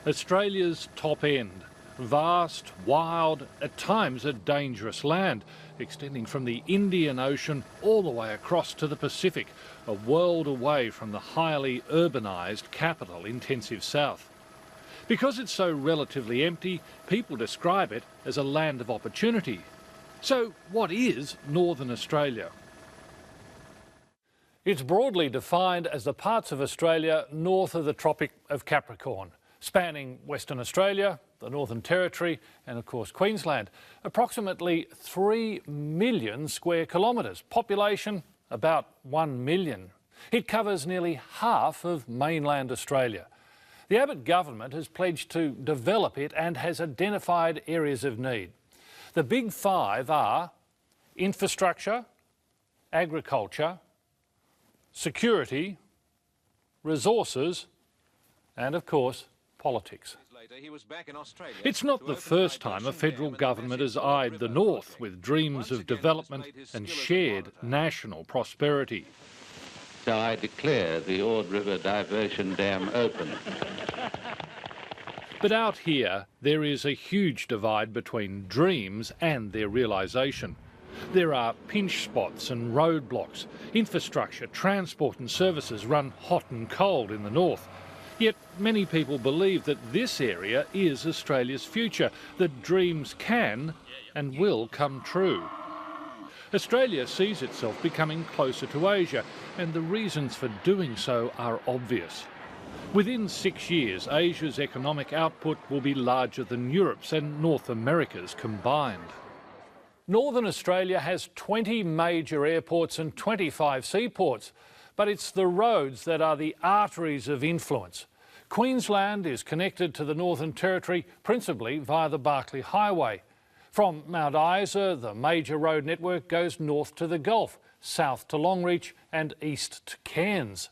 Australia's top end. Vast, wild, at times a dangerous land, extending from the Indian Ocean all the way across to the Pacific, a world away from the highly urbanised, capital-intensive south. Because it's so relatively empty, people describe it as a land of opportunity. So what is Northern Australia? It's broadly defined as the parts of Australia north of the Tropic of Capricorn, spanning Western Australia, the Northern Territory and of course Queensland. Approximately 3 million square kilometres, population about 1 million. It covers nearly half of mainland Australia. The Abbott government has pledged to develop it and has identified areas of need. The big five are infrastructure, agriculture, security, resources and of course politics. It's not the first time a federal government has eyed the north with dreams of development and shared national prosperity. So I declare the Ord River Diversion Dam open. But out here, there is a huge divide between dreams and their realisation. There are pinch spots and roadblocks. Infrastructure, transport and services run hot and cold in the north. Yet many people believe that this area is Australia's future, that dreams can and will come true. Australia sees itself becoming closer to Asia, and the reasons for doing so are obvious. Within 6 years, Asia's economic output will be larger than Europe's and North America's combined. Northern Australia has 20 major airports and 25 seaports, but it's the roads that are the arteries of influence. Queensland is connected to the Northern Territory principally via the Barkly Highway. From Mount Isa, the major road network goes north to the Gulf, south to Longreach and east to Cairns.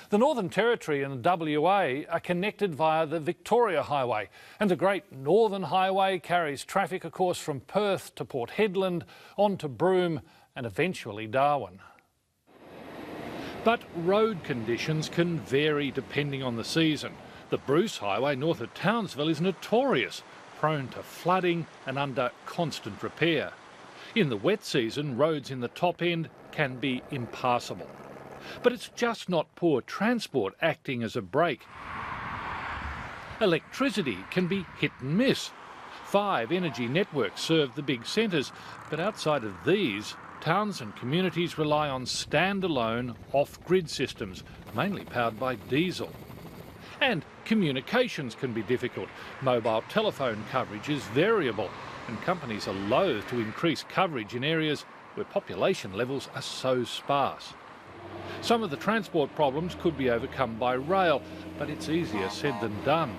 The Northern Territory and WA are connected via the Victoria Highway, and the Great Northern Highway carries traffic, of course, from Perth to Port Hedland, on to Broome and eventually Darwin. But road conditions can vary depending on the season. The Bruce Highway north of Townsville is notorious, prone to flooding and under constant repair. In the wet season, roads in the top end can be impassable. But it's just not poor transport acting as a brake. Electricity can be hit and miss. 5 energy networks serve the big centres, but outside of these, towns and communities rely on standalone off-grid systems, mainly powered by diesel. And communications can be difficult. Mobile telephone coverage is variable, and companies are loath to increase coverage in areas where population levels are so sparse. Some of the transport problems could be overcome by rail, but it's easier said than done.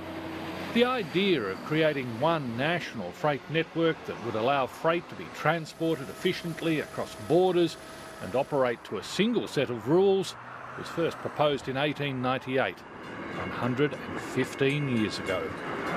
The idea of creating one national freight network that would allow freight to be transported efficiently across borders and operate to a single set of rules was first proposed in 1898, 115 years ago.